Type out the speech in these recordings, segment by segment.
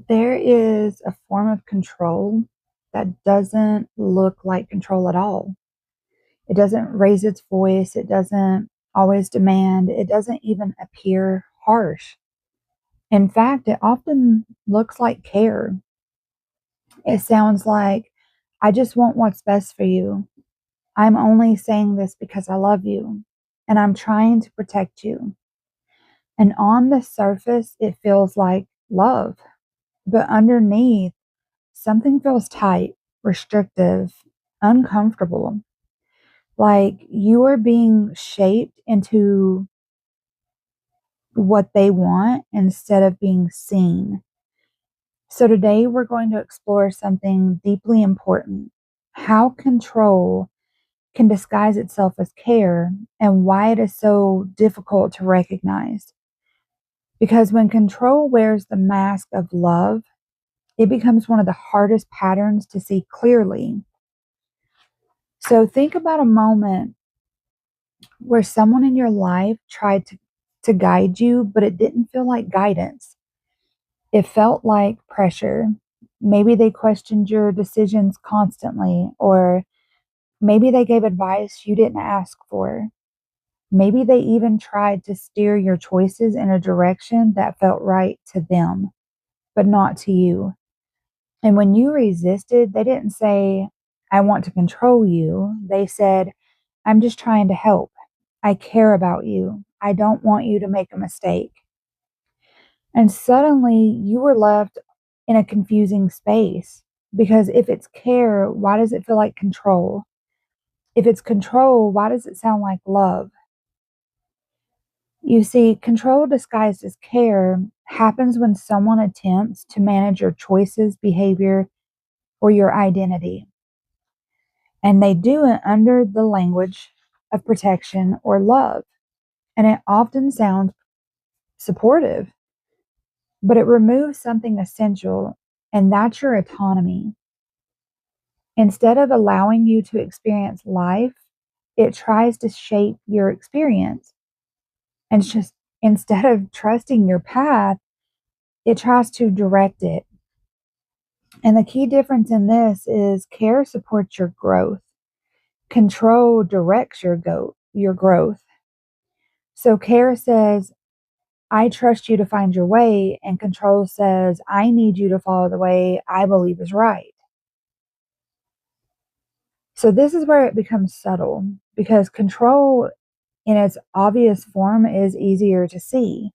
There is a form of control that doesn't look like control at all. It doesn't raise its voice. It doesn't always demand. It doesn't even appear harsh. In fact, it often looks like care. It sounds like, I just want what's best for you. I'm only saying this because I love you and I'm trying to protect you. And on the surface, it feels like love. But underneath, something feels tight, restrictive, uncomfortable. Like you are being shaped into what they want instead of being seen. So today we're going to explore something deeply important: how control can disguise itself as care and why it is so difficult to recognize. Because when control wears the mask of love, it becomes one of the hardest patterns to see clearly. So think about a moment where someone in your life tried to guide you, but it didn't feel like guidance. It felt like pressure. Maybe they questioned your decisions constantly, or maybe they gave advice you didn't ask for. Maybe they even tried to steer your choices in a direction that felt right to them, but not to you. And when you resisted, they didn't say, I want to control you. They said, I'm just trying to help. I care about you. I don't want you to make a mistake. And suddenly you were left in a confusing space, because if it's care, why does it feel like control? If it's control, why does it sound like love? You see, control disguised as care happens when someone attempts to manage your choices, behavior, or your identity. And they do it under the language of protection or love. And it often sounds supportive, but it removes something essential, and that's your autonomy. Instead of allowing you to experience life, it tries to shape your experience. And just instead of trusting your path, it tries to direct it. And the key difference in this is care supports your growth. Control directs your growth. So care says, I trust you to find your way, and control says, I need you to follow the way I believe is right. So this is where it becomes subtle, because control in its obvious form is easier to see.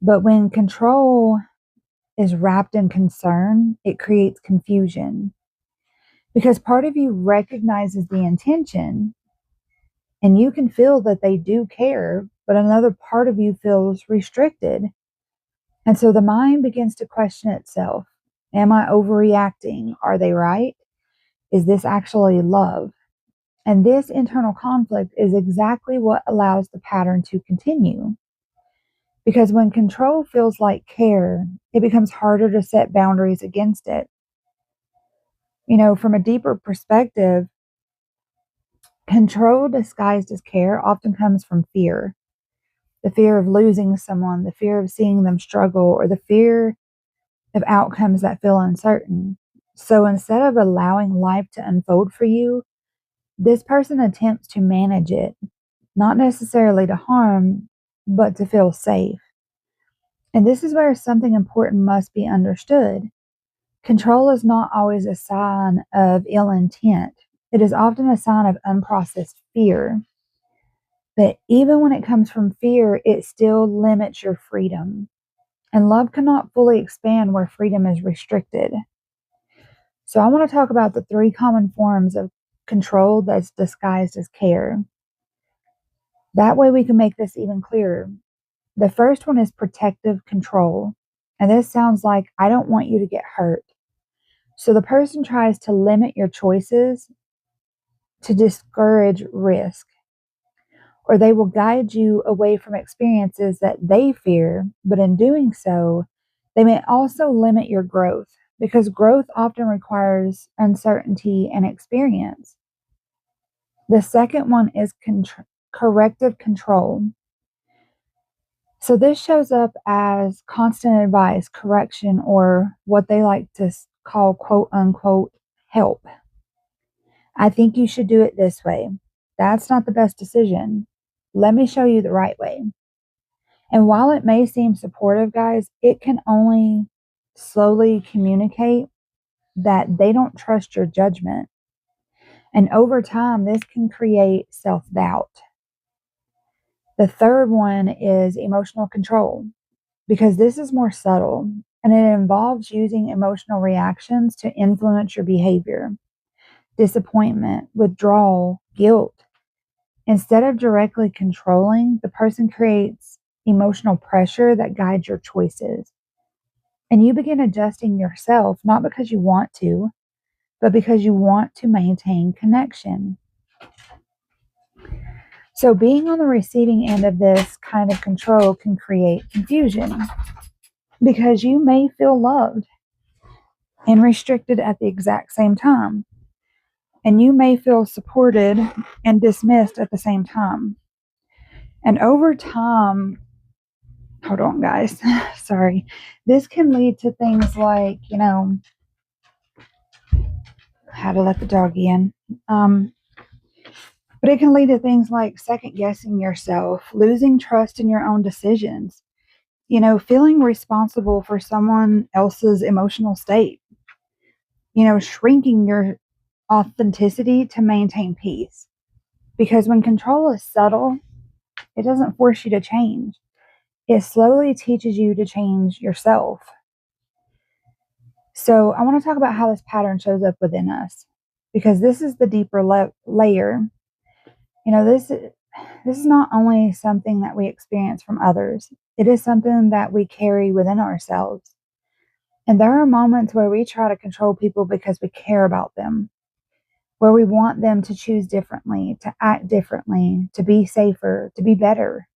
But when control is wrapped in concern, it creates confusion, because part of you recognizes the intention and you can feel that they do care, but another part of you feels restricted. And so the mind begins to question itself. Am I overreacting? Are they right? Is this actually love? And this internal conflict is exactly what allows the pattern to continue. Because when control feels like care, it becomes harder to set boundaries against it. From a deeper perspective, control disguised as care often comes from fear: the fear of losing someone, the fear of seeing them struggle, or the fear of outcomes that feel uncertain. So instead of allowing life to unfold for you, this person attempts to manage it, not necessarily to harm, but to feel safe. And this is where something important must be understood. Control is not always a sign of ill intent. It is often a sign of unprocessed fear. But even when it comes from fear, it still limits your freedom. And love cannot fully expand where freedom is restricted. So I want to talk about the three common forms of control that's disguised as care. That way we can make this even clearer. The first one is protective control. And this sounds like, I don't want you to get hurt. So the person tries to limit your choices to discourage risk, or they will guide you away from experiences that they fear, but in doing so, they may also limit your growth, because growth often requires uncertainty and experience. The second one is corrective control. So this shows up as constant advice, correction, or what they like to call quote unquote help. I think you should do it this way. That's not the best decision. Let me show you the right way. And while it may seem supportive, guys, it can only slowly communicate that they don't trust your judgment. And over time, this can create self doubt. The third one is emotional control, because this is more subtle and it involves using emotional reactions to influence your behavior, disappointment, withdrawal, guilt. Instead of directly controlling, the person creates emotional pressure that guides your choices. And you begin adjusting yourself, not because you want to, but because you want to maintain connection. So, being on the receiving end of this kind of control can create confusion because you may feel loved and restricted at the exact same time. And you may feel supported and dismissed at the same time. And over time, hold on, guys, sorry, this can lead to things like, how to let the dog in. But it can lead to things like second guessing yourself, losing trust in your own decisions, feeling responsible for someone else's emotional state, shrinking your authenticity to maintain peace. Because when control is subtle, it doesn't force you to change. It slowly teaches you to change yourself. So I want to talk about how this pattern shows up within us, because this is the deeper layer. This is not only something that we experience from others, it is something that we carry within ourselves. And there are moments where we try to control people because we care about them, where we want them to choose differently, to act differently, to be safer, to be better.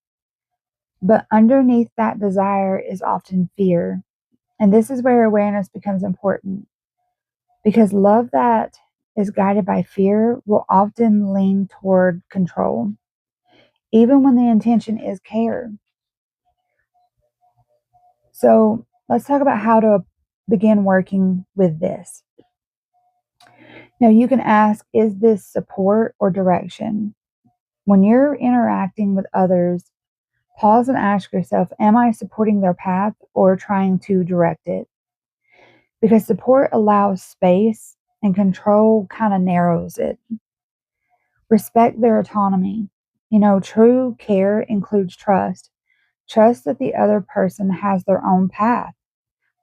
But underneath that desire is often fear. And this is where awareness becomes important, because love that is guided by fear will often lean toward control, even when the intention is care. So let's talk about how to begin working with this. Now, you can ask, is this support or direction? When you're interacting with others, pause and ask yourself, am I supporting their path or trying to direct it? Because support allows space and control kind of narrows it. Respect their autonomy. True care includes trust. Trust that the other person has their own path,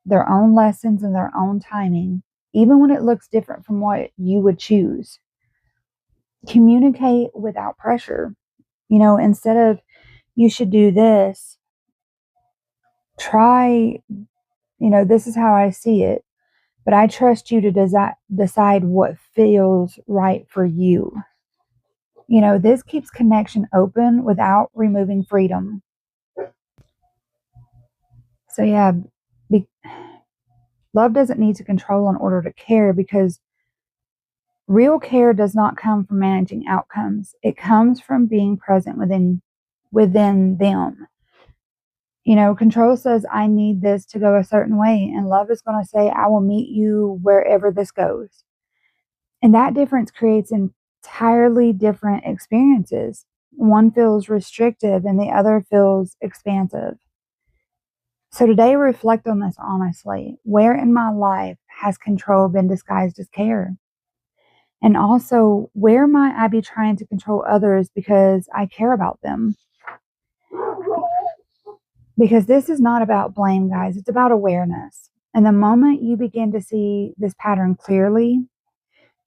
their own lessons, and their own timing, even when it looks different from what you would choose. Communicate without pressure. Instead of, you should do this, try, this is how I see it, but I trust you to decide what feels right for you. This keeps connection open without removing freedom. So, yeah, love doesn't need to control in order to care, because real care does not come from managing outcomes. It comes from being present within them. Control says, I need this to go a certain way. And love is going to say, I will meet you wherever this goes. And that difference creates entirely different experiences. One feels restrictive and the other feels expansive. So today, reflect on this honestly. Where in my life has control been disguised as care? And also, where might I be trying to control others because I care about them? Because this is not about blame, guys. It's about awareness. And the moment you begin to see this pattern clearly,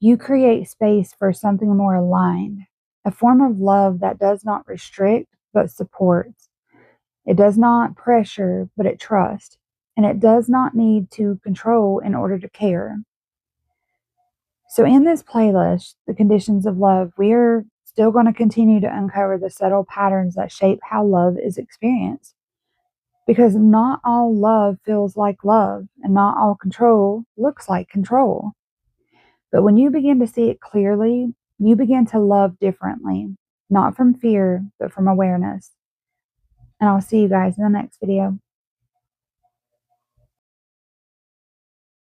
you create space for something more aligned, a form of love that does not restrict, but supports. It does not pressure, but it trusts. And it does not need to control in order to care. So in this playlist, The Conditions of Love, we're still going to continue to uncover the subtle patterns that shape how love is experienced. Because not all love feels like love, and not all control looks like control. But when you begin to see it clearly, you begin to love differently, not from fear, but from awareness. and I'll see you guys in the next video.